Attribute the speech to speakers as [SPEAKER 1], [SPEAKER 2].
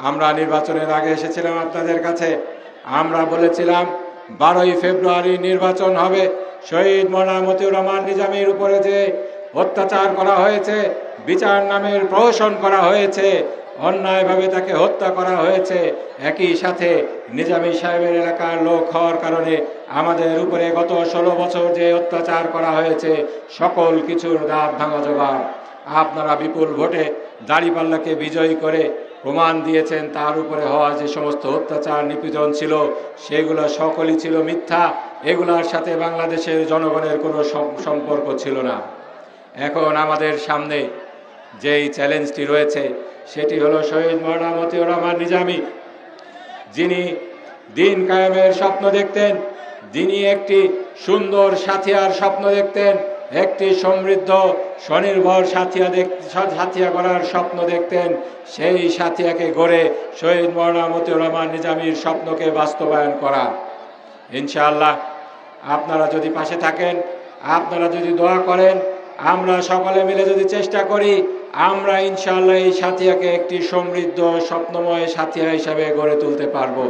[SPEAKER 1] আমরা নির্বাচনের আগে এসেছিলাম আপনাদের কাছে, আমরা বলেছিলাম 12ই ফেব্রুয়ারি নির্বাচন হবে। শহীদ মওলানা মতিউর রহমান নিজামীর উপরে যে অত্যাচার করা হয়েছে, বিচার নামের প্রহসন করা হয়েছে, অন্যায়ভাবে তাকে হত্যা করা হয়েছে, একই সাথে নিজামী সাহেবের এলাকার লোক হওয়ার কারণে আমাদের উপরে গত 16 বছর যে অত্যাচার করা হয়েছে, সকল কিছুর দাঁত ভাঙা জবাব আপনারা বিপুল ভোটে দাঁড়িপাল্লাকে বিজয়ী করে প্রমাণ দিয়েছেন। তার উপরে হওয়া যে সমস্ত অত্যাচার নিপীড়ন ছিল, সেগুলো সকলই ছিল মিথ্যা। এগুলোর সাথে বাংলাদেশের জনগণের কোনো সম্পর্ক ছিল না। এখন আমাদের সামনে যেই চ্যালেঞ্জটি রয়েছে, সেটি হলো শহীদ মওলানা মতিউর রহমান নিজামী, যিনি দিন কায়েমের স্বপ্ন দেখতেন, যিনি একটি সুন্দর সাথিয়ার স্বপ্ন দেখতেন, একটি সমৃদ্ধ স্বনির্ভর সাথিয়া করার স্বপ্ন দেখতেন। সেই সাথিয়াকে গড়ে শহীদ মওলানা মতিউর রহমান নিজামীর স্বপ্নকে বাস্তবায়ন করা। ইনশাআল্লাহ আপনারা যদি পাশে থাকেন, আপনারা যদি দোয়া করেন, আমরা সকলে মিলে যদি চেষ্টা করি, আমরা ইনশাআল্লাহ এই সাথিয়াকে একটি সমৃদ্ধ স্বপ্নময় সাথিয়া হিসাবে গড়ে তুলতে পারবো।